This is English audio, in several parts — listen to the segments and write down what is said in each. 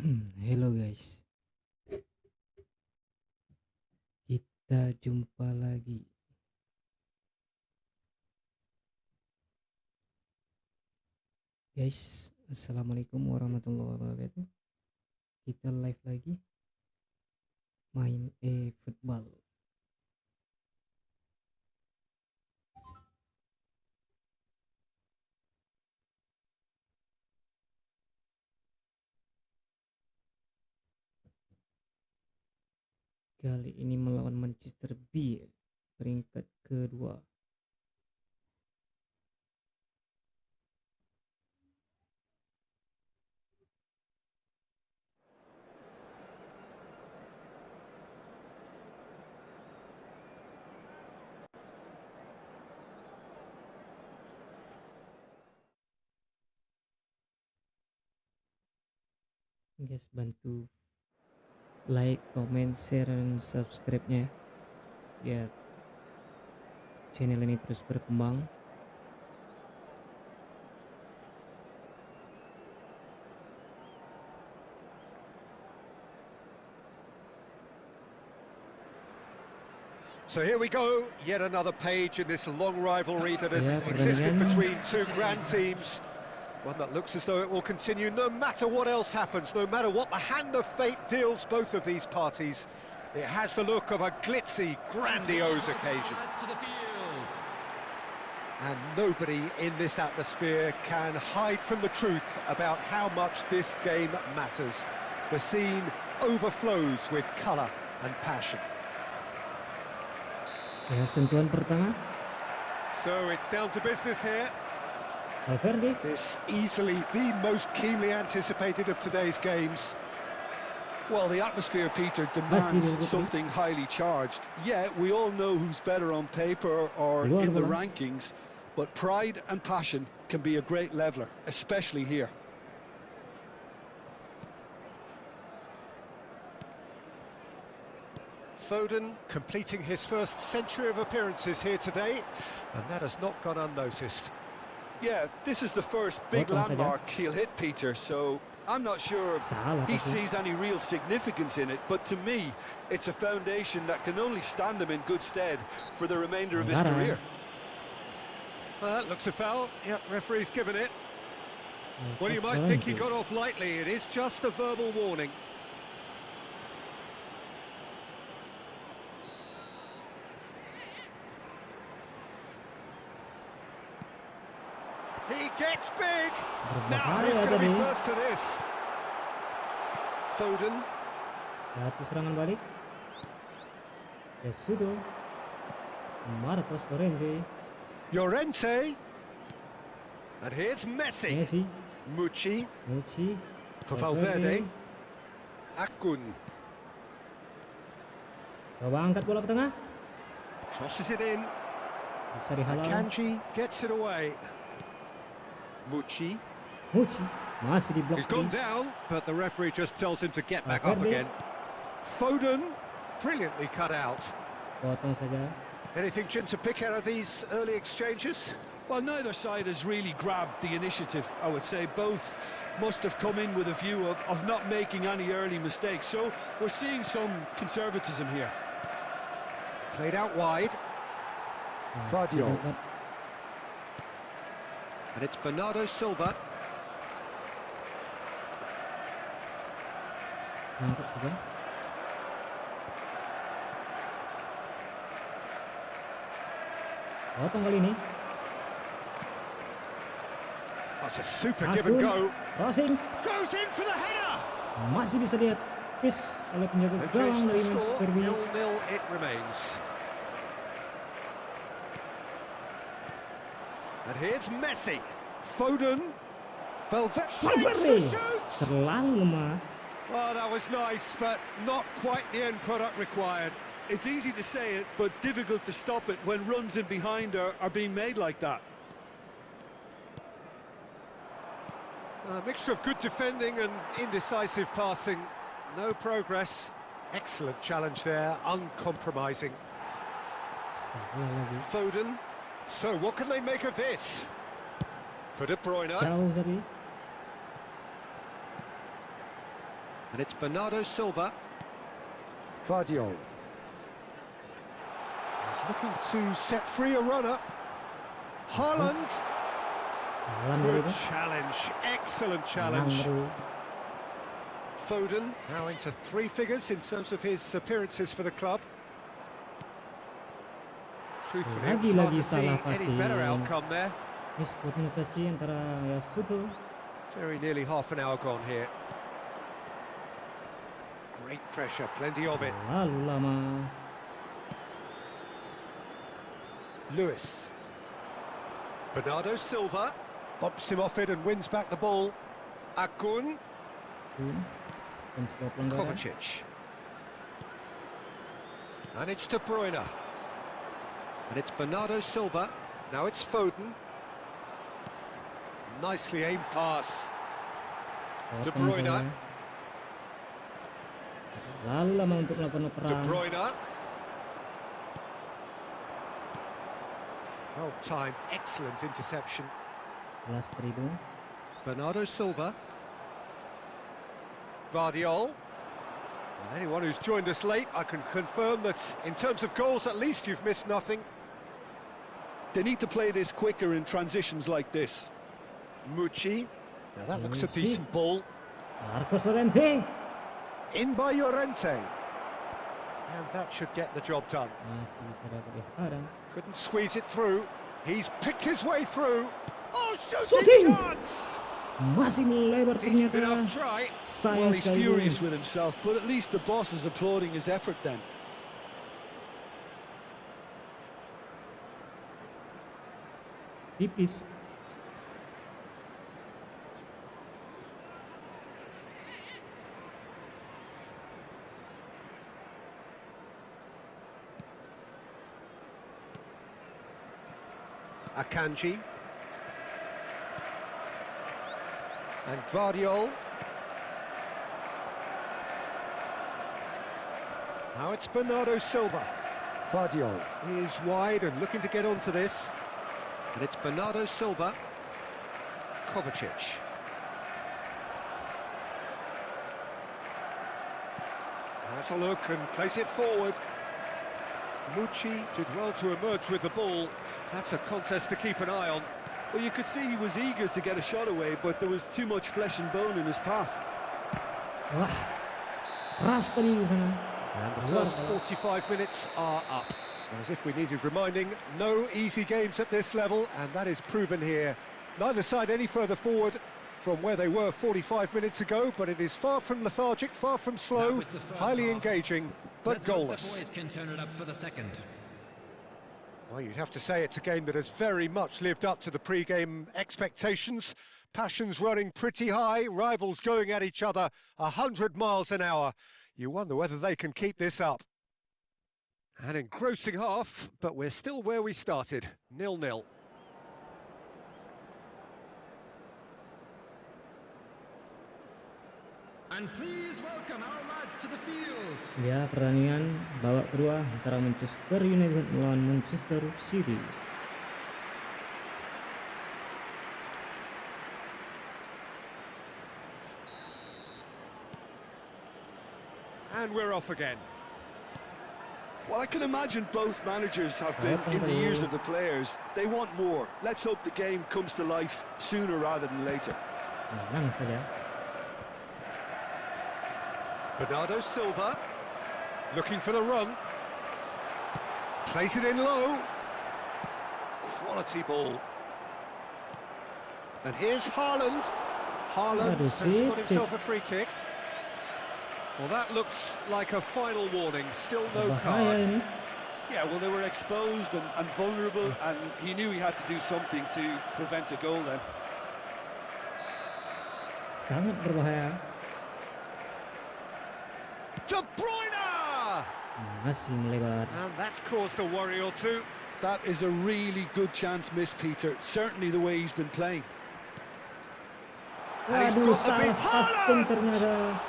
Hello guys, kita jumpa lagi. Guys, assalamualaikum warahmatullahi wabarakatuh. Kita live lagi main efootball. Kali ini melawan Manchester B, peringkat kedua. Guys, bantu like, comment, share, dan subscribe-nya ya, biar channel ini terus berkembang. So here we go, yet another page in this long rivalry that has existed between two grand teams. One that looks as though it will continue no matter what else happens, no matter what the hand of fate deals both of these parties. It has the look of a glitzy, grandiose occasion. And nobody in this atmosphere can hide from the truth about how much this game matters. The scene overflows with colour and passion. Ya, sentuhan pertama. So it's down to business here. Valverde. This easily the most keenly anticipated of today's games. Well, the atmosphere, Peter, demands something highly charged. Yeah, we all know who's better on paper or in the rankings, but pride and passion can be a great leveler, especially here. Foden completing his first century of appearances here today, and that has not gone unnoticed. Yeah, this is the first big landmark he'll hit, Peter, so I'm not sure he sees any real significance in it, but to me, it's a foundation that can only stand him in good stead for the remainder of his career. That looks a foul. Yep, referee's given it. Well, you might think he got off lightly. It is just a verbal warning. He gets big. Now he's going to be first to this. Foden. Satu serangan balik. Yesudo. Marcos Llorente. And here's Messi. Mucci. For Valverde. Akun. Coba angkat bola ke tengah. Crosses it in. Bisa dihalau. Kanji gets it away. Mucci. Masih di blok. He's gone down, but the referee just tells him to get back up again. Foden, brilliantly cut out. Potong saja. Anything, Jim, to pick out of these early exchanges? Well, neither side has really grabbed the initiative, I would say. Both must have come in with a view of not making any early mistakes. So we're seeing some conservatism here. Played out wide. Guardiola. And it's Bernardo Silva. Angkat saja. Potong kali ini. That's a super give and go. Crossing. Goes in for the header. Masih bisa lihat pis oleh penjaga gawang dari Manchester B. 0-0 it remains. And here's Messi. Foden. Valverde. Terlalu lemah. Oh, that was nice, but not quite the end product required. It's easy to say it, but difficult to stop it when runs in behind are being made like that. A mixture of good defending and indecisive passing. No progress. Excellent challenge there, uncompromising. Foden. So, what can they make of this? For De Bruyne. Jauh tadi. And it's Bernardo Silva. Guardiola. He's looking to set free a runner. Haaland. Good challenge, excellent challenge. Foden now into 3 figures in terms of his appearances for the club. Truthfully, it was hard to see any better outcome there. Miskomunikasi antara ya Suto. Very nearly half an hour gone here. Great pressure, plenty of it. Lalu lama. Lewis. Bernardo Silva bumps him off it and wins back the ball. Akun. Kovacic. And it's De Bruyne. And it's Bernardo Silva. Now it's Foden. Nicely aimed pass. De Bruyne. Lalu lama untuk melakukan De perang. Bruyne. Well timed, excellent interception. Last dribble. Bernardo Silva. Guardiola. And anyone who's joined us late, I can confirm that in terms of goals, at least you've missed nothing. They need to play this quicker in transitions like this. Mucci. Now that looks a decent ball. Marcos Llorente. In by Llorente. And that should get the job done. Masih bisa dapat dihadang. Couldn't squeeze it through. He's picked his way through. Oh, Shooting! shooting chance! Masih melebar Decent ternyata. enough try. Well, Sayang he's sekali. furious with himself, but at least the boss is applauding his effort then. Tipis. Akanji. And Guardiola. Now it's Bernardo Silva. Guardiola is wide and looking to get onto this. And it's Bernardo Silva. Kovacic. Has a look and place it forward. Mucci did well to emerge with the ball. That's a contest to keep an eye on. Well, you could see he was eager to get a shot away, but there was too much flesh and bone in his path. Wah, keras tadi di sana. And the first 45 minutes are up. As if we needed reminding, no easy games at this level, and that is proven here. Neither side any further forward from where they were 45 minutes ago, but it is far from lethargic, far from slow, highly engaging, but goalless. The boys can turn it up for the second. Well, you'd have to say it's a game that has very much lived up to the pre-game expectations. Passions running pretty high, rivals going at each other 100 miles an hour. You wonder whether they can keep this up. An engrossing half, but we're still where we started, 0-0. And please welcome our lads to the field. Ya, pertandingan babak kedua antara Manchester United melawan Manchester City. And we're off again. Well, I can imagine both managers have been in the ears of the players. They want more. Let's hope the game comes to life sooner rather than later. Menang saja. Bernardo Silva, looking for the run. Plays it in low. Quality ball. And here's Haaland. Haaland has got himself a free kick. Well, that looks like a final warning, still no card. Yeah, well, they were exposed and vulnerable, and he knew he had to do something to prevent a goal then. Sangat berbahaya. De Bruyne! Masih melebar. And that's caused a worry or two. That is a really good chance missed, Peter. Certainly the way he's been playing. Waduh, salah passing ternyata.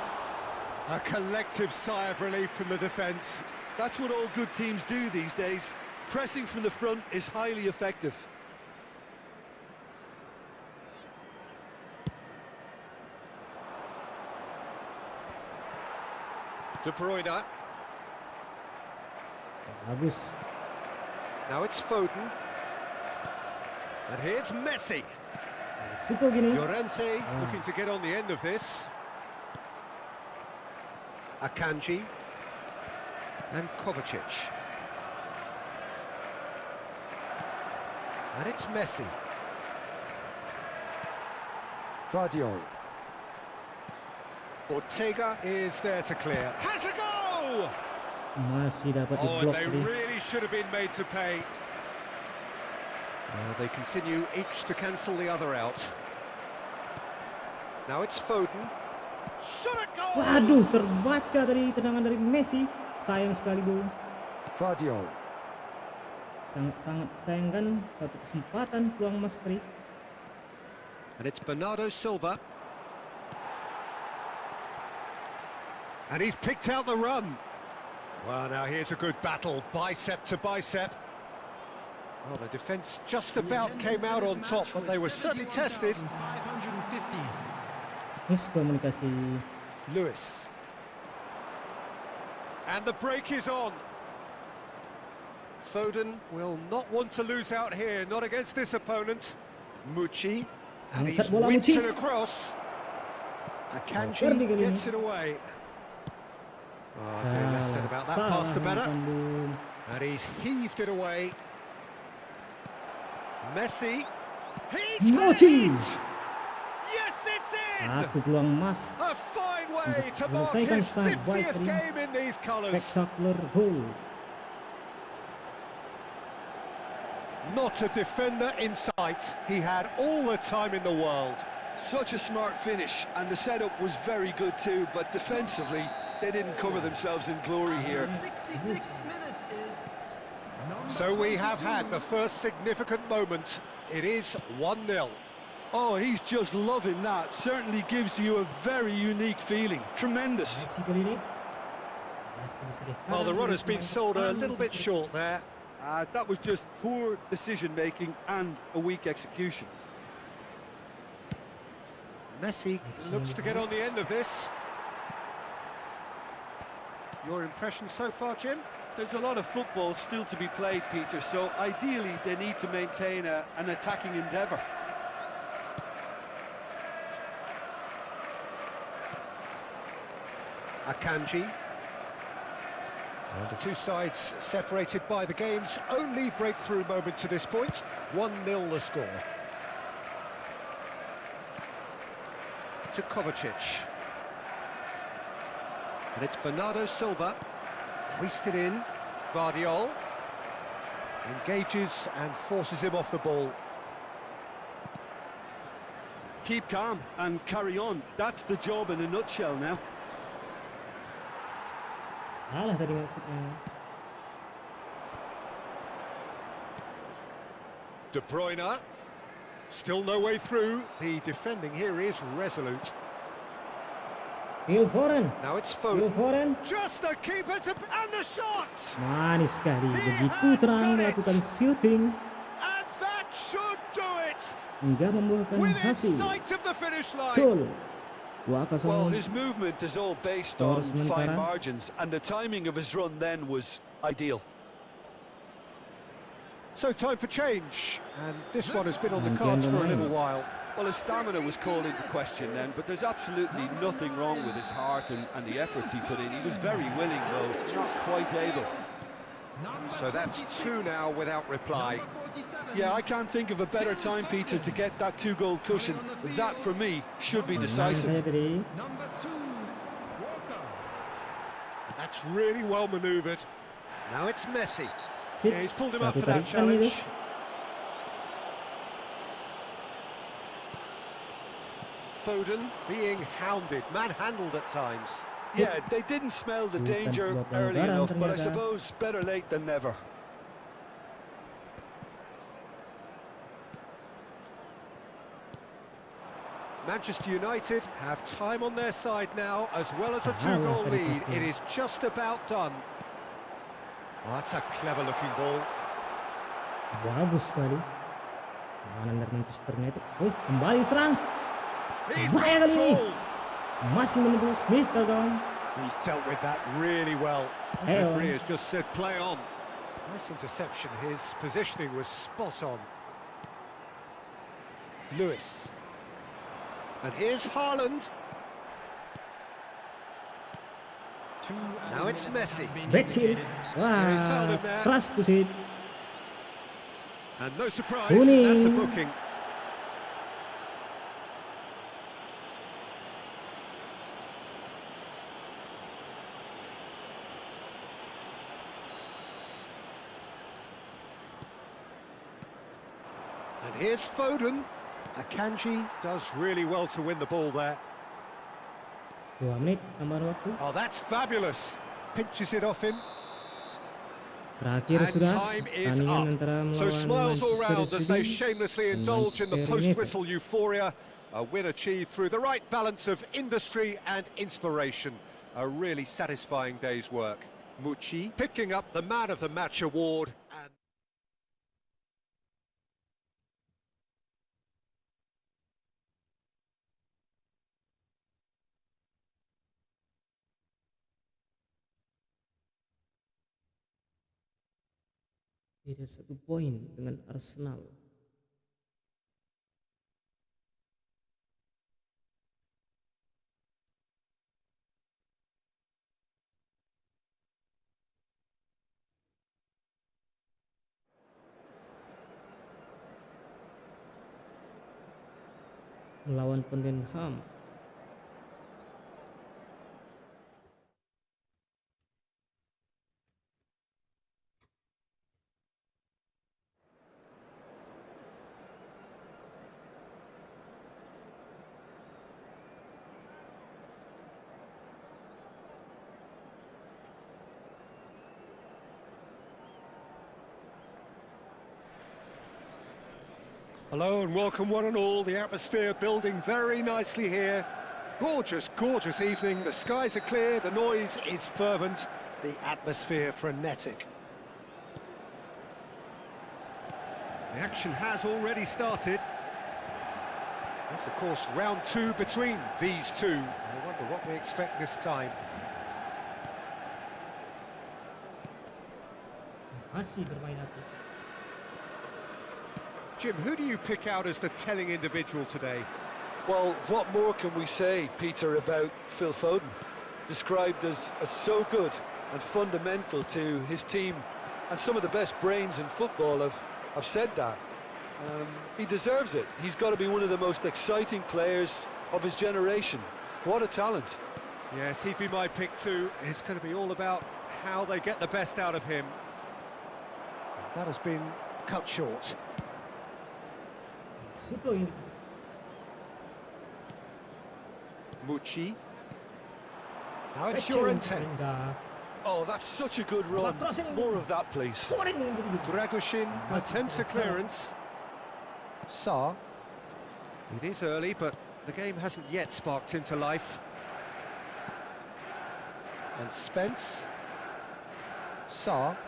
A collective sigh of relief from the defence. That's what all good teams do these days. Pressing from the front is highly effective. De Bruyne. Bagus. Now it's Foden. And here's Messi. Situ gini. Llorente looking to get on the end of this. Akanji. And Kovacic. And it's Messi. Guardiola. Ortega is there to clear. Has a go! Masih dapat Oh, and diblok they tadi. really should have been made to pay. They continue each to cancel the other out. Now it's Foden. Shot a goal! Waduh, terbaca tadi tendangan dari Messi. Sayang sekali gol. Guardiola. Sangat-sangat sayangkan satu kesempatan peluang emas tadi. And it's Bernardo Silva. And he's picked out the run. Well, now here's a good battle, bicep to bicep. Well, the defence just about came out on top, but they were certainly tested. 550. Miskomunikasi. Lewis. And the break is on. Foden will not want to lose out here, not against this opponent. Mucci. And he's Angkat bola whipped Mucci. it across. Akanji Kali ini. gets it away. Oh dear, less said about that pass the better. And he's heaved it away. Messi. He's Mucci. had it! Yes, it's in! Satu peluang emas. A fine way Untuk to mark selesaikan his sang 50th tadi. game in these colours. Spectacular goal. Not a defender in sight. He had all the time in the world. Such a smart finish, and the setup was very good too, but defensively, they didn't cover themselves in glory here. 66 minutes is number So we have 22. had the first significant moment. It is 1-0. Oh, he's just loving that. Certainly gives you a very unique feeling. Tremendous. Messi kali ini. Masih bisa dihadang Well, the dari run has been pemain sold a depan. little bit short there. That was just poor decision-making and a weak execution. Messi looks to get on the end of this. Your impression so far, Jim? There's a lot of football still to be played, Peter, so ideally they need to maintain an attacking endeavour. Akanji. And the two sides separated by the game's only breakthrough moment to this point. 1-0 the score. To Kovacic. And it's Bernardo Silva. Hoisted in. Guardiola. Engages and forces him off the ball. Keep calm and carry on. That's the job in a nutshell now. Salah tadi maksudnya. De Bruyne. Still no way through. The defending here is resolute. Phil Foden. Now it's Phil Foden. Foden. Just the keeper to... And the shot! Manis sekali. He Begitu has terang done it. melakukan shooting And that should do it! hingga membuahkan Within hasil. sight of the finish line. Gol. 2-0. Well, his movement is all based on Torres fine sementara. margins, and the timing of his run then was ideal. So time for change. And this one has been on the Gantian cards for a pemain. little while. Well, his stamina was called into question then, but there's absolutely nothing wrong with his heart and the efforts he put in. He was very willing, though not quite able. Number So that's 2 now without reply. Number 47. Yeah, I can't think of a better time, Peter, to get that 2-goal cushion. That, for me, should be Menang decisive. saya tadi. Number 2, Walker. That's really well manoeuvred. Now it's Messi. Shit. Yeah, he's pulled him up Satu for that tarikan itu. challenge. Foden being hounded, manhandled at times. Yeah, they didn't smell the Bukan danger sebuah early pelanggaran enough, but I ternyata. suppose better late than never. Manchester United have time on their side now, as well as a Salah 2-goal tadi lead. pasnya. It is just about done. Oh, that's a clever-looking ball. Bagus sekali. Pertahanan dari Manchester United. Kembali serang. He's Bahaya got kali ini. full. Masih menembus Mr. Gong. He's dealt with that really well. Hey, Referee has just said play on. Nice interception. His positioning was spot on. Lewis. And here's Haaland. Now it's Messi. Backfield. He's fouled Wah, him there. keras tuh sih. And no surprise, Kuning. that's a booking. And here's Foden. Akanji does really well to win the ball there. 2 menit tambahan waktu. Oh, that's fabulous. Pinches it off him. Terakhir And sudah time is pertandingan up. antara So melawan smiles all Manchester round as they City shamelessly dan indulge in the Manchester United. post-whistle euphoria. A win achieved through the right balance of industry and inspiration. A really satisfying day's work. Mucci picking up the Man of the Match award. And Beda 1 poin dengan Arsenal. Melawan Tottenham. hello and welcome one and all. The atmosphere building very nicely here. Gorgeous, gorgeous evening. The skies are clear, the noise is fervent, the atmosphere frenetic. The action has already started. That's, of course, round 2 between these two. I wonder what we expect this time. Masih bermain api. Jim, who do you pick out as the telling individual today? Well, what more can we say, Peter, about Phil Foden? Described as so good and fundamental to his team, and some of the best brains in football have said that. He deserves it. He's got to be one of the most exciting players of his generation. What a talent. Yes, he'd be my pick too. It's going to be all about how they get the best out of him. And that has been cut short. Suto ini. Mucci. Now it's Kecil Llorente. Enggak. Oh, that's such a good run. More of that, please. Kemarin yang gitu. Dragoshin attempts a clearance. Sarr. It is early, but the game hasn't yet sparked into life. And Spence. Sarr.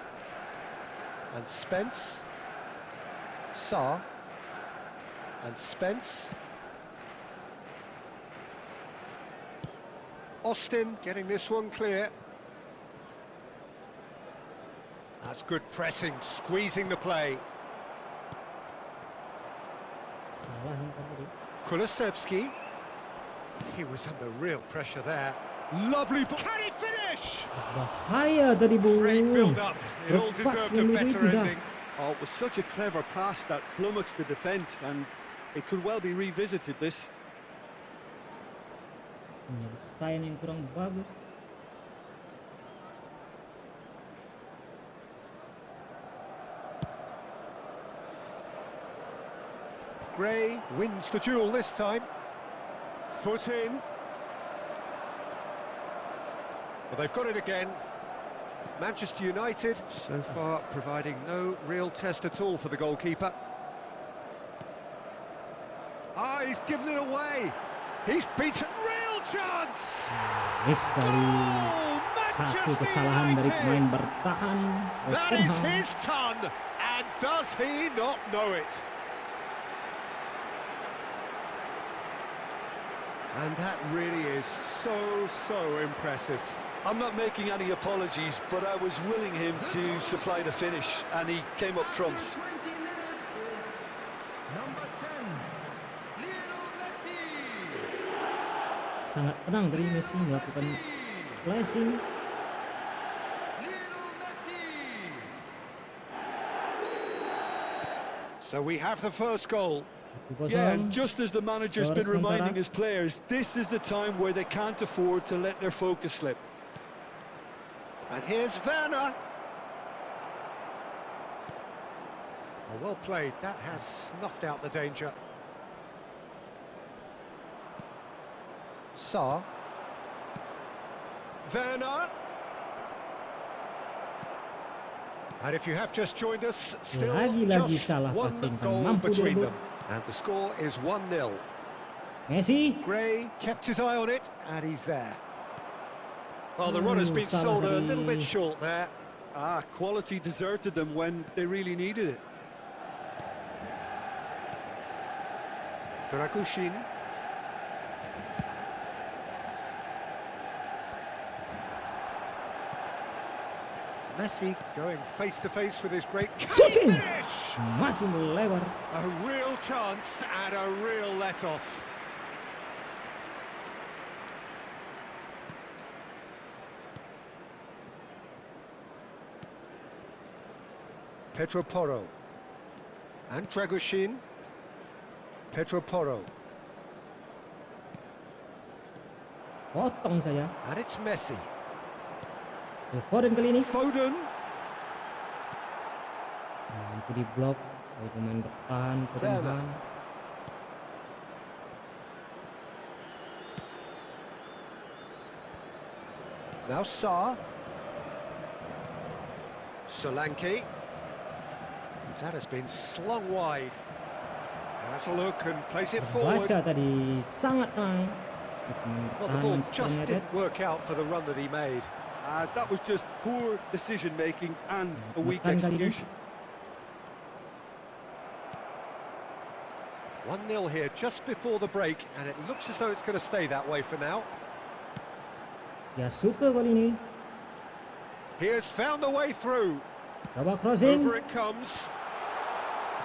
And Spence. Sarr. And Spence. Austin getting this one clear. That's good pressing, squeezing the play. Salah yang tadi. Kulusevski. He was under real pressure there. Lovely ball. Can he finish? Bahaya tadi, Bung. Great build-up. It all Lepas deserved a ini better tidak. ending. Oh, it was such a clever pass that flummoxed the defence, and it could well be revisited, this. Penyelesaian yang kurang bagus. Gray wins the duel this time. Foot in. Well, they've got it again. Manchester United, so far, providing no real test at all for the goalkeeper. Ah, he's given it away. He's beaten. Real chance! Miss sekali. Oh, Satu Manchester kesalahan dari United! pemain bertahan. That is Tottenham. his ton, and does he not know it? And that really is so impressive. I'm not making any apologies, but I was willing him to supply the finish, and he came up trumps. 20 minutes is number 10, Lionel Messi. Sangat tenang dari Messi melakukan flashing. Lionel Messi. So we have the first goal. Yeah, and just as the manager's been reminding his players, this is the time where they can't afford to let their focus slip. And here's Werner. Oh, well played. That has snuffed out the danger. Saar. Werner. And if you have just joined us, still Lagi-lagi just salah one passing, goal mampu between direbut. them. And the score is 1-0. Messi. Gray kept his eye on it, and he's there. Well, the runner's been sold a little bit short there. Quality deserted them when they really needed it. Dragushin. Messi going face-to-face with his great Shooting! finish! Masih melebar. A real chance and a real let-off. Pedro Porro. And Dragushin. Pedro Porro. Potong saja. And it's Messi. Foden kali ini. Foden. Mampu diblok oleh pemain bertahan Tottenham. Now Saar. Solanke. That has been slung wide. Has a look and place it forward. Baca tadi sangat tenang. Well, the ball just didn't work out for the run that he made. That was just poor decision-making and a weak Makan kali ini. execution. 1-0 here just before the break, and it looks as though it's going to stay that way for now. Ya suka kali ini. He has found a way through. Coba crossing. Over it comes.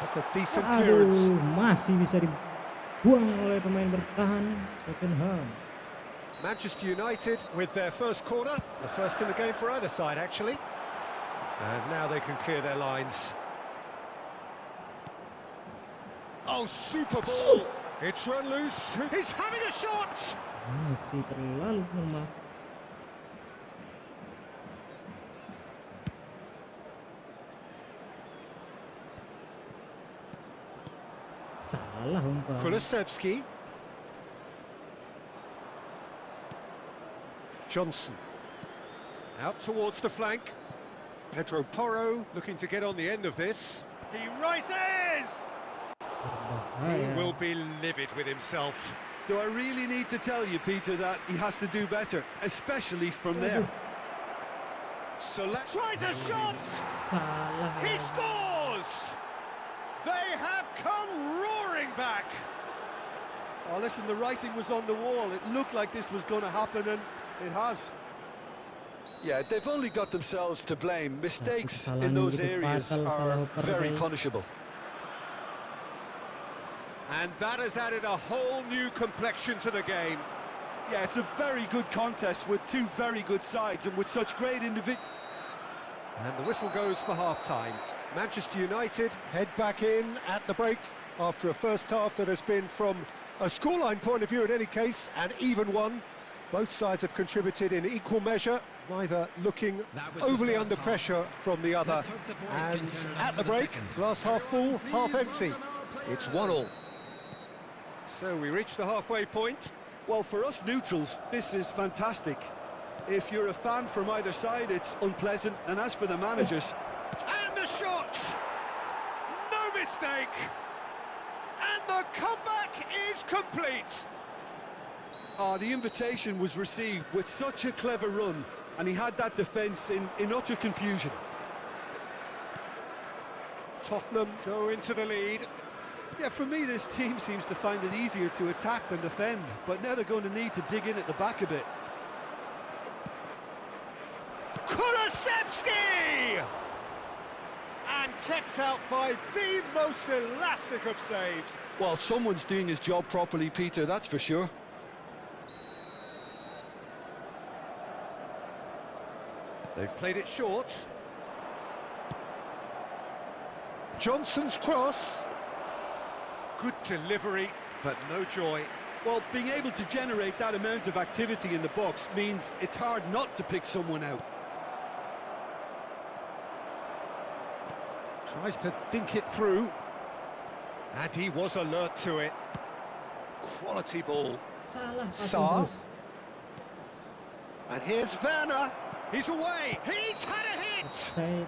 That's a decent Aduh, clearance. masih bisa dibuang oleh pemain bertahan Tottenham. Manchester United with their first corner, the first in the game for either side actually. And now they can clear their lines. Oh, super ball! It's run loose. He's having a shot! Masih terlalu lemah. Salah umpan. Kulusevski. Johnson. Out towards the flank. Pedro Porro looking to get on the end of this. He rises! He will be livid with himself. Do I really need to tell you, Peter, that he has to do better, especially from there? Tries a shot! Salah. He scores! They have come roaring back! Oh, listen, the writing was on the wall. It looked like this was going to happen, and it has. Yeah, they've only got themselves to blame. Mistakes in those areas are very punishable. And that has added a whole new complexion to the game. Yeah, it's a very good contest with two very good sides and with such great individuals. And the whistle goes for half-time. Manchester United head back in at the break after a first half that has been, from a scoreline point of view in any case, an even one. Both sides have contributed in equal measure, neither looking overly under pressure from the other. And at the break, glass half full, half empty. It's 1-1. So we reach the halfway point. Well, for us neutrals, this is fantastic. If you're a fan from either side, it's unpleasant. And as for the managers... And the shot! No mistake! And the comeback is complete! The invitation was received with such a clever run, and he had that defence in utter confusion. Tottenham go into the lead. Yeah, for me, this team seems to find it easier to attack than defend, but now they're going to need to dig in at the back a bit. Kulusevski! And kept out by the most elastic of saves. Well, someone's doing his job properly, Peter, that's for sure. They've played it short. Johnson's cross. Good delivery, but no joy. Well, being able to generate that amount of activity in the box means it's hard not to pick someone out. Tries to dink it through. And he was alert to it. Quality ball. Salah. Saar. And here's Werner. He's away. He's had a hit. Offside.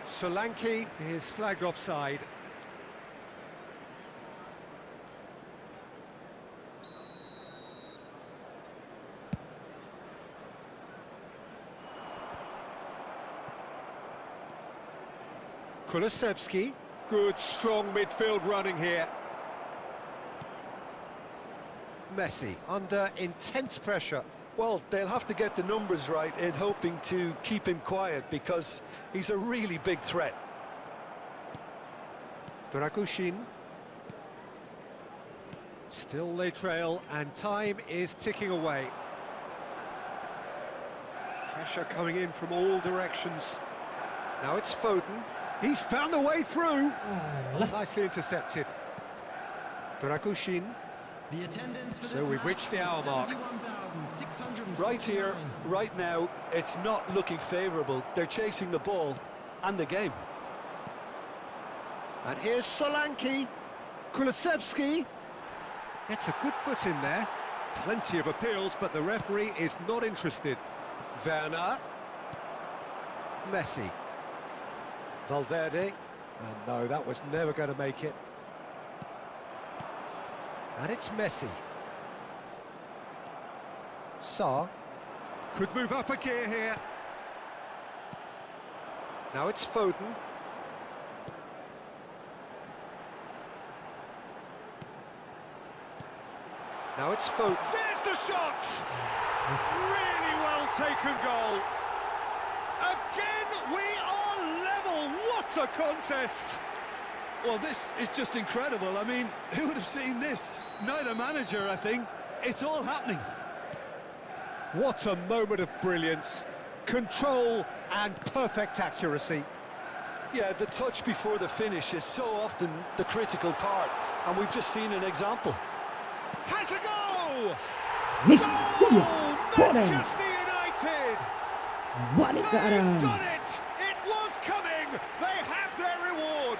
Solanke is flagged offside. Kulusevski. Good, strong midfield running here. Messi under intense pressure. Well, they'll have to get the numbers right in hoping to keep him quiet because he's a really big threat. Dragushin. Still they trail and time is ticking away. Pressure coming in from all directions. Now it's Foden. He's found a way through. Nicely intercepted. Dragushin. The attendance for this So we've match reached the is hour mark. 71,649. Right here, right now, it's not looking favourable. They're chasing the ball and the game. And here's Solanke. Kulusevski. Gets a good foot in there. Plenty of appeals, but the referee is not interested. Werner. Messi. Valverde. And no, that was never going to make it. And it's Messi. Saar. Could move up a gear here. Now it's Foden. Now it's Foden. There's the shot! Really well taken goal. Again, we are level. What a contest! Well, this is just incredible. I mean, who would have seen this? Neither manager, I think. It's all happening. What a moment of brilliance. Control and perfect accuracy. Yeah, the touch before the finish is so often the critical part, and we've just seen an example. Has a go! Messi. Goal! Manchester United! Balik ke They've arah. done it! It was coming! They have their reward!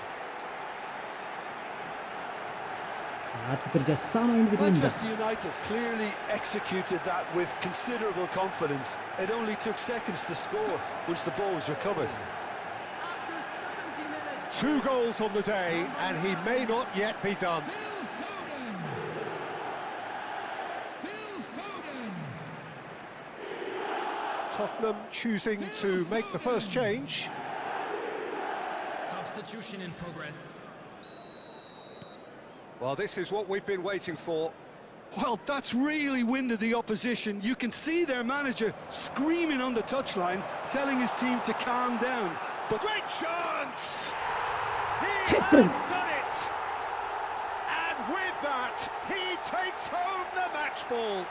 Bekerja sama individu indah. Manchester United clearly executed that with considerable confidence. It only took seconds to score once the ball was recovered. After 70 minutes, 2 goals on the day, and he may not yet be done. Phil Foden. Tottenham choosing to make the first change. Substitution in progress. Well, this is what we've been waiting for. Well, that's really winded the opposition. You can see their manager screaming on the touchline, telling his team to calm down. But Great chance! He Hat-trick. has done it! And with that, he takes home the match ball.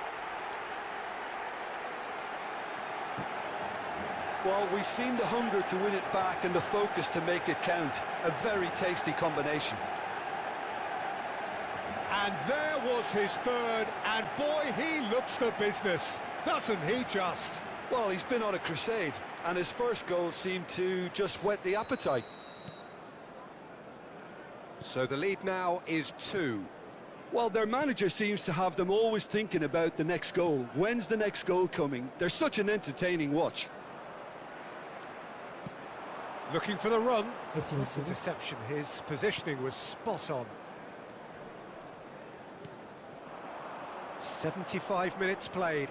well, we've seen the hunger to win it back and the focus to make it count. A very tasty combination. And there was his third, and boy, he looks the business, doesn't he just? Well, he's been on a crusade, and his first goal seemed to just whet the appetite. So the lead now is 2. Well, their manager seems to have them always thinking about the next goal. When's the next goal coming? They're such an entertaining watch. Looking for the run. Messi. Interception, his positioning was spot on. 75 minutes played.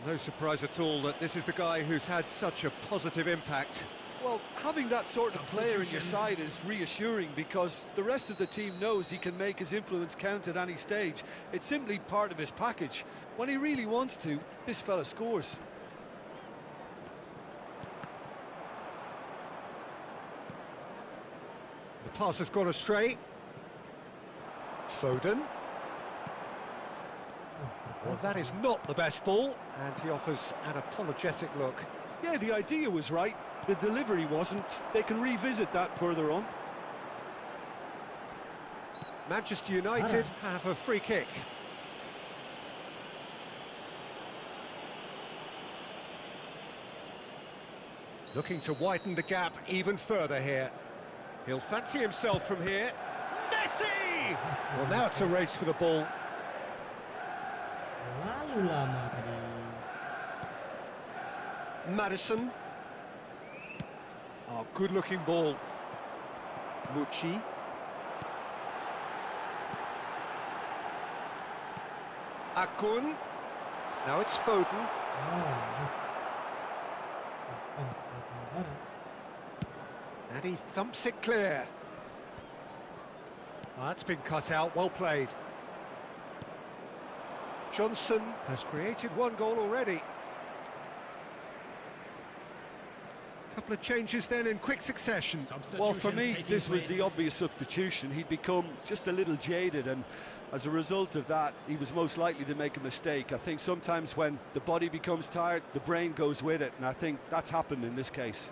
No surprise at all that this is the guy who's had such a positive impact. Well, having that sort of player in your side is reassuring because the rest of the team knows he can make his influence count at any stage. It's simply part of his package. When he really wants to, this fella scores. The pass has gone astray. Foden. Well, that is not the best ball, and he offers an apologetic look. Yeah, the idea was right. The delivery wasn't. They can revisit that further on. Manchester United have a free kick. Looking to widen the gap even further here. He'll fancy himself from here. Messi! Well, now it's a race for the ball. Lalu lama tadi. Madison. Oh, good-looking ball. Mucci. Akun. Now it's Foden. And he thumps it clear. That's been cut out, well played. Johnson has created one goal already. Couple of changes then in quick succession. Well, for me, this was the obvious substitution. He'd become just a little jaded, and as a result of that, he was most likely to make a mistake. I think sometimes when the body becomes tired, the brain goes with it, and I think that's happened in this case.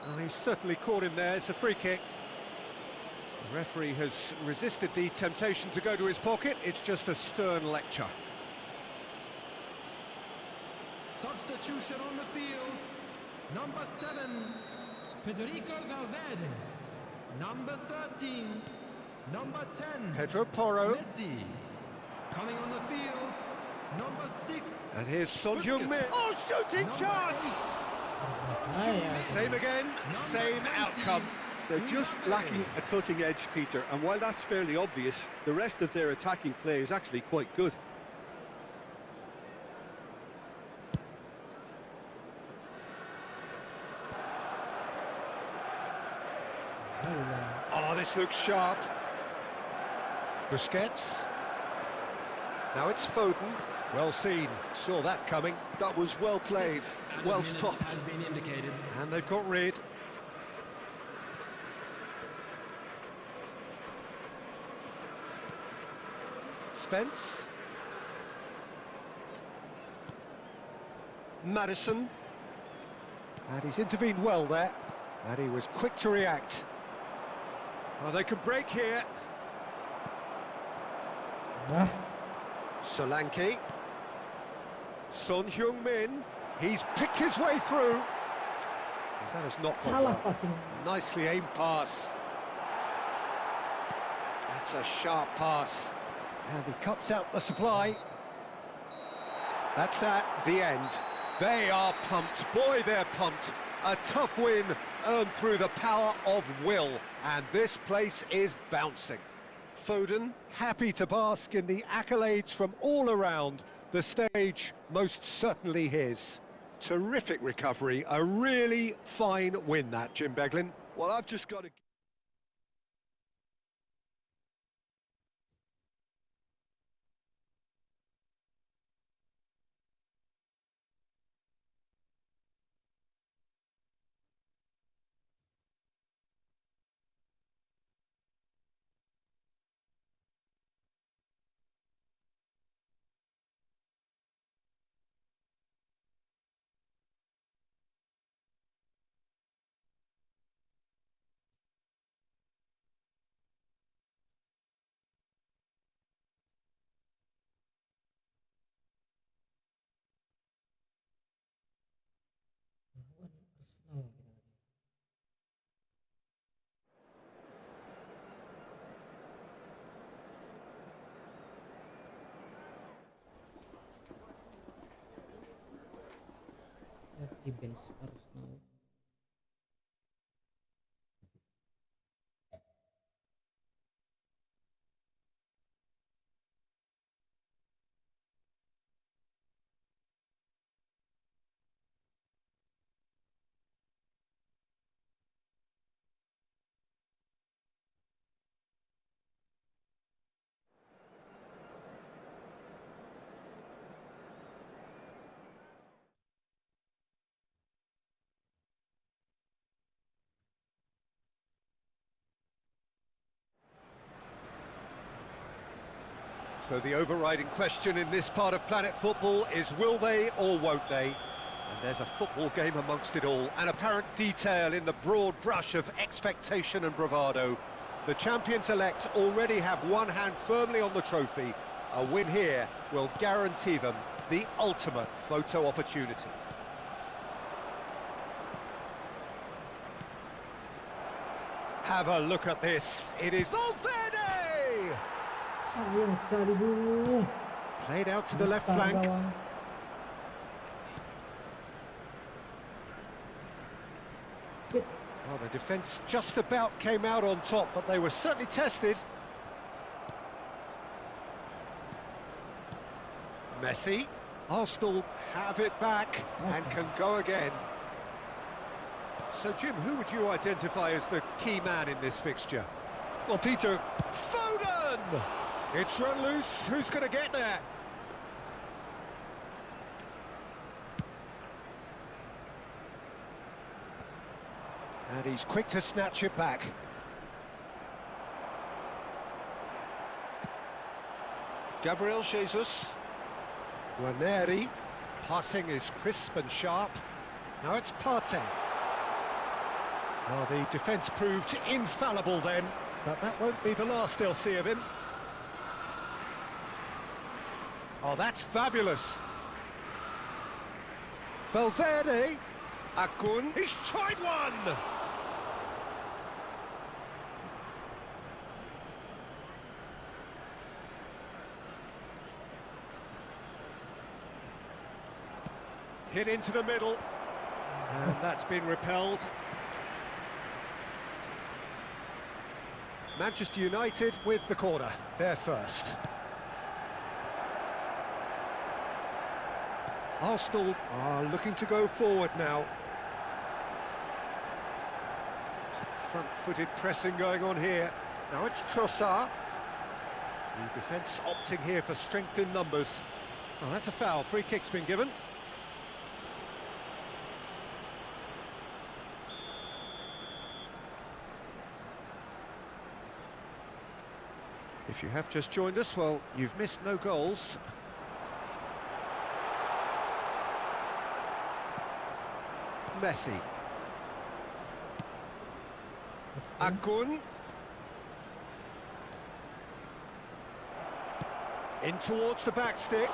Oh, he's certainly caught him there. It's a free kick. The referee has resisted the temptation to go to his pocket. It's just a stern lecture. Substitution on the field. Number 7, Federico Valverde. Number 13, number 10, Pedro Porro. Messi. Coming on the field, number 6. And here's Son Heung-min. Oh, shooting chance! Same again, same outcome. They're just lacking a cutting edge, Peter, and while that's fairly obvious, the rest of their attacking play is actually quite good. Oh, this looks sharp. Busquets. Now it's Foden. Well seen, saw that coming. That was well played, well stopped. Has been indicated. And they've got rid. Spence. Madison. And he's intervened well there. And he was quick to react. Oh, they could break here. Solanke. Son Heung-min. He's picked his way through. That has not gone Salah well. passing. Nicely aimed pass. That's a sharp pass. And he cuts out the supply. That's that, the end. They are pumped. Boy, they're pumped. A tough win earned through the power of will. And this place is bouncing. Foden, happy to bask in the accolades from all around. The stage most certainly his. Terrific recovery, a really fine win that, Jim Beglin. Well, I've just got to... di bench harusnya. So the overriding question in this part of Planet Football is will they or won't they? And there's a football game amongst it all, an apparent detail in the broad brush of expectation and bravado. The champions-elect already have one hand firmly on the trophy. A win here will guarantee them the ultimate photo opportunity. Have a look at this. It is Valverde! Sayang sekali, Bung. Played out to the left flank. Gawang. Shit. Well, the defence just about came out on top, but they were certainly tested. Messi. Arsenal have it back and can go again. So, Jim, who would you identify as the key man in this fixture? Well, Peter... Foden! It's run loose. Who's going to get there? And he's quick to snatch it back. Gabriel Jesus. Guarneri. Passing is crisp and sharp. Now it's Partey. Well, the defence proved infallible then, but that won't be the last they'll see of him. Oh, that's fabulous. Valverde. Akun. He's tried one! Hit into the middle. And that's been repelled. Manchester United with the corner. They're first. Arsenal are looking to go forward now. Some front-footed pressing going on here. Now it's Trossard. The defence opting here for strength in numbers. Oh, that's a foul. Free kick's been given. If you have just joined us, well, you've missed no goals. Messi. Akun. In towards the back stick.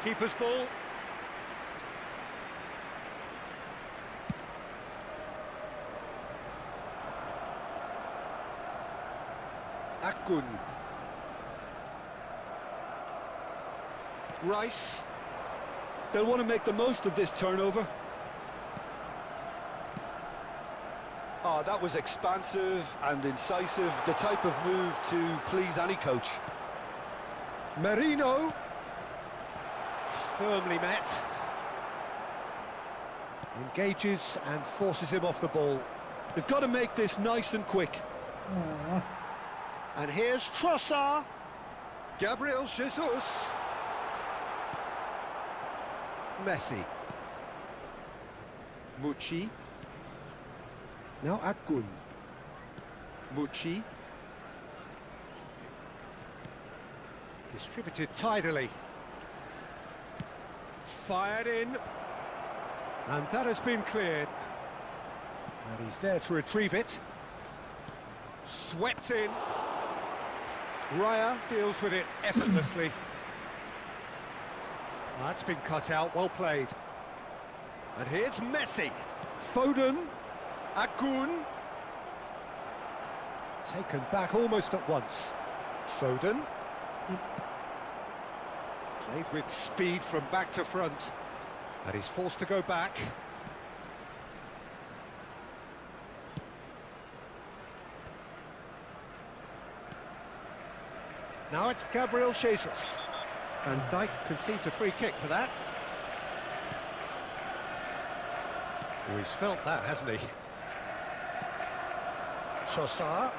Keeper's ball. Akun. Rice. They'll want to make the most of this turnover. Oh, that was expansive and incisive, the type of move to please any coach. Merino. Firmly met. Engages and forces him off the ball. They've got to make this nice and quick. And here's Trossard. Gabriel Jesus. Messi. Mucci. Now Akun. Mucci. Distributed tidily. Fired in. And that has been cleared. And he's there to retrieve it. Swept in. Raya deals with it effortlessly. That's been cut out, well played. And here's Messi. Foden. Akun. Taken back almost at once. Foden. Played with speed from back to front. And he's forced to go back. Now it's Gabriel Jesus. And Dijk concedes a free kick for that. Oh, he's felt that, hasn't he? Trossard.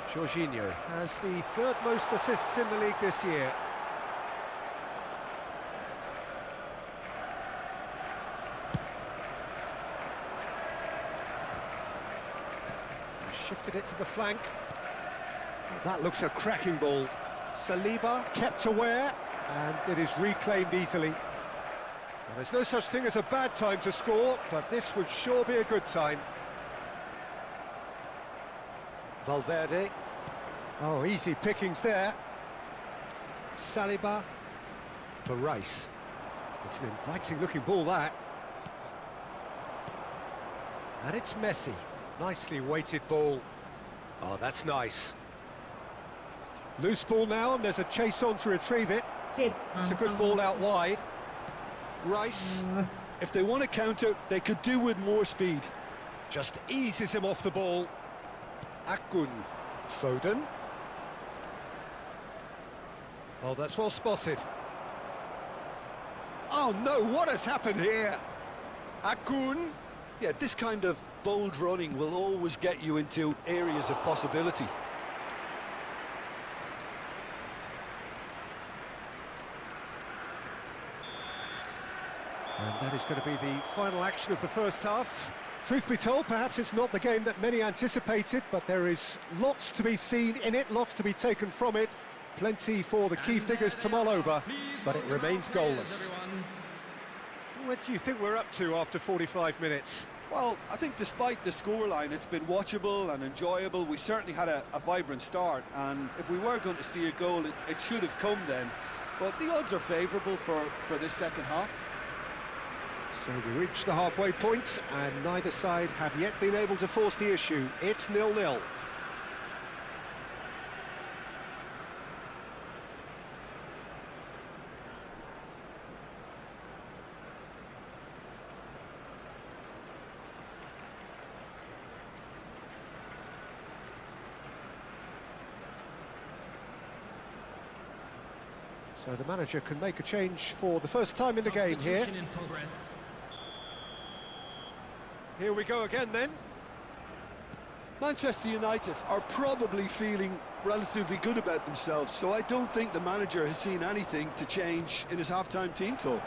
Jorginho has the third most assists in the league this year. Shifted it to the flank. Oh, that looks a cracking ball. Saliba kept aware, and it is reclaimed easily. Well, there's no such thing as a bad time to score, but this would sure be a good time. Valverde. Oh, easy pickings there. Saliba for Rice. It's an inviting-looking ball, that. And it's Messi. Nicely weighted ball. Oh, that's nice. Loose ball now, and there's a chase on to retrieve it. It's a good ball out wide. Rice, if they want to counter, they could do with more speed. Just eases him off the ball. Akun. Foden. Oh, that's well spotted. Oh no, what has happened here? Akun. Yeah, this kind of bold running will always get you into areas of possibility. And that is going to be the final action of the first half. Truth be told, perhaps it's not the game that many anticipated, but there is lots to be seen in it, lots to be taken from it. Plenty for the key figures to mull over, but it remains goalless. What do you think we're up to after 45 minutes? Well, I think despite the scoreline, it's been watchable and enjoyable. We certainly had a vibrant start, and if we were going to see a goal, it should have come then. But the odds are favourable for this second half. So we reached the halfway point, and neither side have yet been able to force the issue. It's 0-0. So the manager can make a change for the first time in the game here. Here we go again then. Manchester United are probably feeling relatively good about themselves, so I don't think the manager has seen anything to change in his half-time team talk.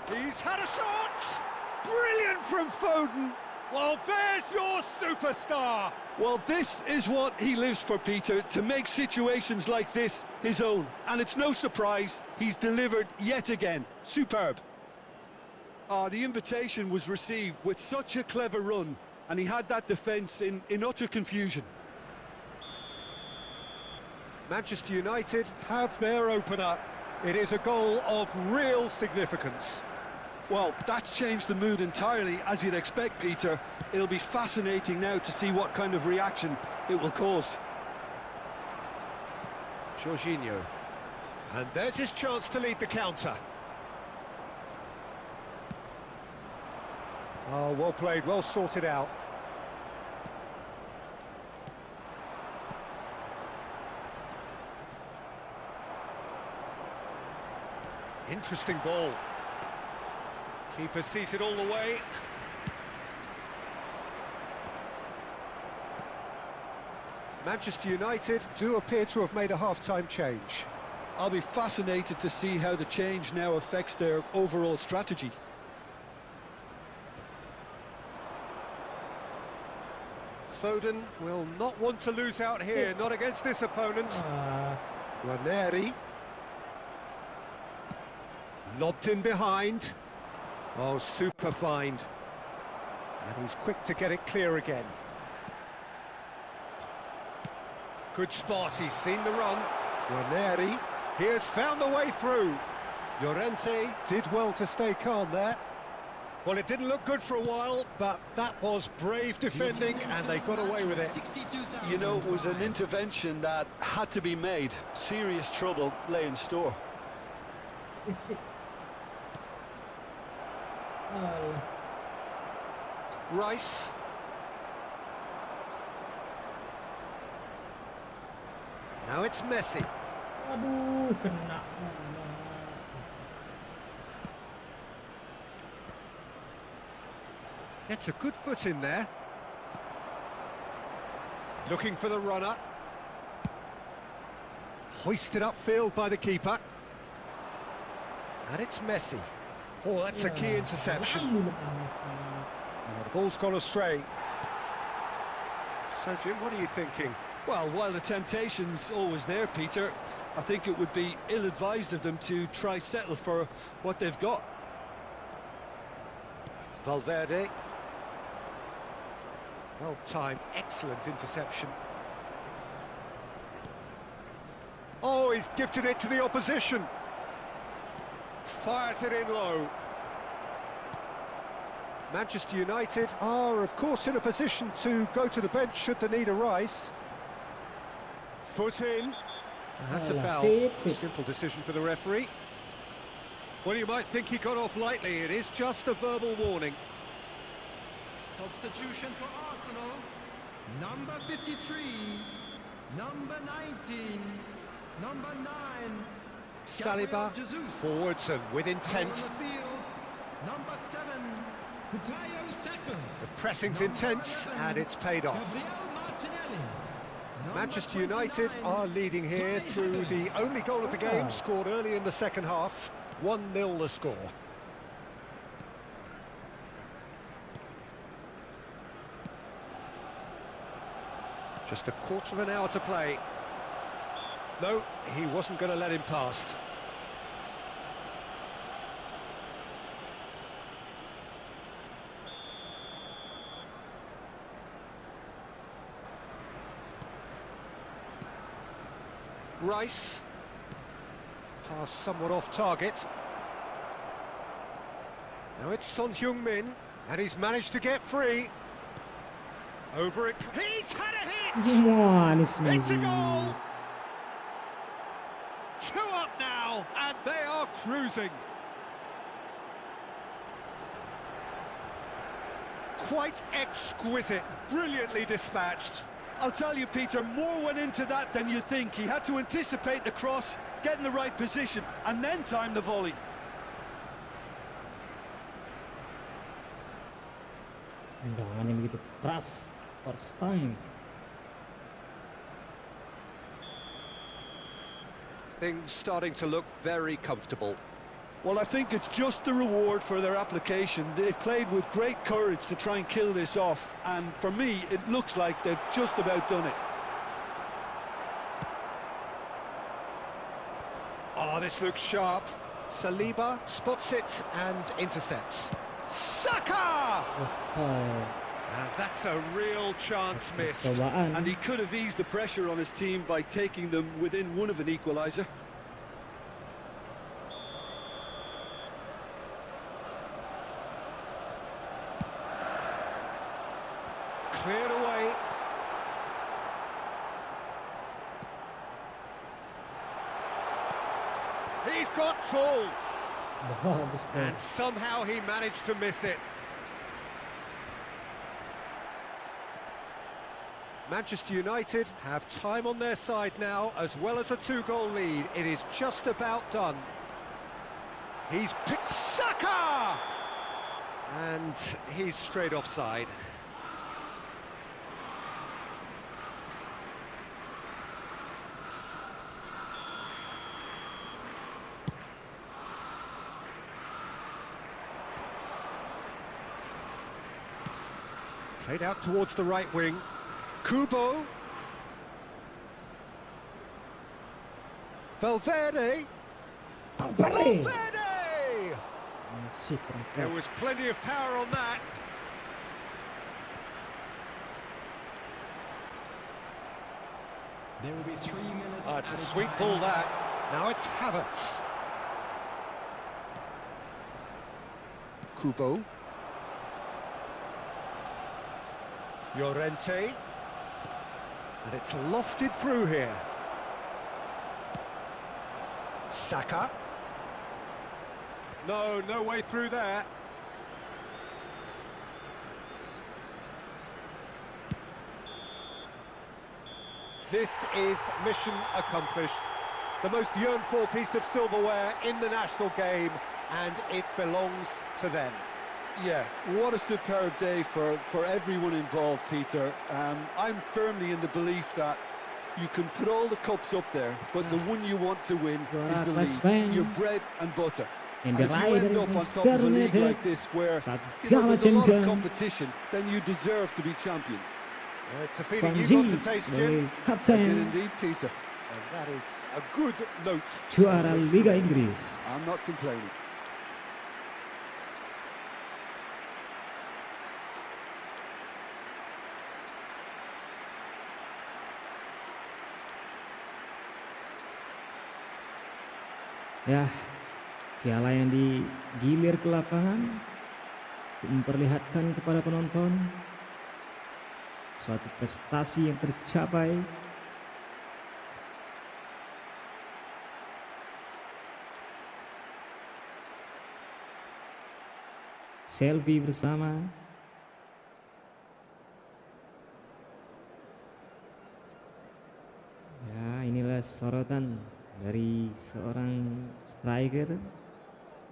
He's had a shot! Brilliant from Foden! Well, there's your superstar! Well, this is what he lives for, Peter, to make situations like this his own. And it's no surprise, he's delivered yet again. Superb. The invitation was received with such a clever run, and he had that defence in utter confusion. Manchester United have their opener. It is a goal of real significance. Well, that's changed the mood entirely, as you'd expect, Peter. It'll be fascinating now to see what kind of reaction it will cause. Jorginho. And there's his chance to lead the counter. Oh, well played, well sorted out. Interesting ball. Keeper sees it all the way. Manchester United do appear to have made a half-time change. I'll be fascinated to see how the change now affects their overall strategy. Foden will not want to lose out here, not against this opponent. Ranieri. Lobbed in behind. Oh, super find. And he's quick to get it clear again. Good spot, he's seen the run. Ranieri, he has found the way through. Llorente did well to stay calm there. Well, it didn't look good for a while, but that was brave defending, and they got away with it. You know, it was an intervention that had to be made. Serious trouble lay in store. Alah. Rice. Now it's Messi. Aduh, kena pula. Gets a good foot in there. Looking for the runner. Hoisted upfield by the keeper. And it's Messi. Oh, that's a key interception. Lalu depan Messi. The ball's gone astray. So, Jim, what are you thinking? Well, while the temptation's always there, Peter, I think it would be ill-advised of them to try settle for what they've got. Valverde. Well-timed, excellent interception. Oh, he's gifted it to the opposition. Fires it in low. Manchester United are, of course, in a position to go to the bench should the need arise. Foot in. That's a foul. Simple decision for the referee. Well, you might think he got off lightly. It is just a verbal warning. Substitution for Arsenal. Number 53. Number 19. Number 9. Saliba Jesus. forwards and with On intent. the field. Number 7. Bukayo Saka. The pressing's Number intense 11, and it's paid off. Gabriel Martinelli. Number Manchester United 29, are leading here Kai through Havertz. the only goal of the game, scored early in the second half. 1-0 the score. Just a quarter of an hour to play. No, he wasn't going to let him past. Rice. Pass somewhat off target. Now it's Son Heung-min, and he's managed to get free. Over it. He's had a hit! Semua nih It's a Messi. goal! 2 up now, and they are cruising. Quite exquisite, brilliantly dispatched. I'll tell you, Peter, more went into that than you think. He had to anticipate the cross, get in the right position, and then time the volley. Tendangannya begitu keras. First time. Things starting to look very comfortable. Well, I think it's just the reward for their application. They've played with great courage to try and kill this off, and for me, it looks like they've just about done it. Oh, this looks sharp. Saliba spots it and intercepts. Saka! Oh, And that's a real chance missed. cobaan. And he could have eased the pressure on his team by taking them within one of an equaliser. Cleared away. He's got tall. Bagus bro. And somehow he managed to miss it. Manchester United have time on their side now, as well as a 2-goal lead. It is just about done. He's picked Saka! And he's straight offside. Played out towards the right wing. Kubo. Valverde. Valverde. Valverde! Masih kurang There kuat. was plenty of power on that. There will be 3 minutes. Oh, it's a added sweet time. ball, that. Now it's Havertz. Kubo. Llorente. And it's lofted through here. Saka. No way through there. this is mission accomplished. The most yearned-for piece of silverware in the national game, and it belongs to them. Yeah, what a superb day for everyone involved, Peter. I'm firmly in the belief that you can put all the cups up there, but the one you want to win is the league, your bread and butter. And if you end up on top of a league like this where there's a lot of competition, then you deserve to be champions. It's a feeling you got to taste, Jim. I did indeed, Peter. And that is a good note. Juara Liga Inggris. I'm not complaining. Ya, piala yang digilir ke lapangan memperlihatkan kepada penonton suatu prestasi yang tercapai. Selfie bersama. Ya, inilah sorotan dari seorang striker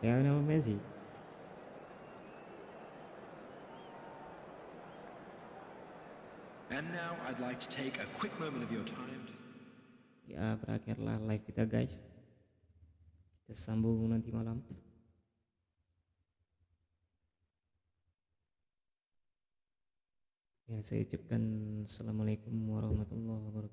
Lionel Messi. And now I'd like to take a quick moment of your time. Ya, berakhirlah live kita guys. Kita sambung nanti malam. Ya, saya ucapkan assalamualaikum warahmatullahi wabarakatuh.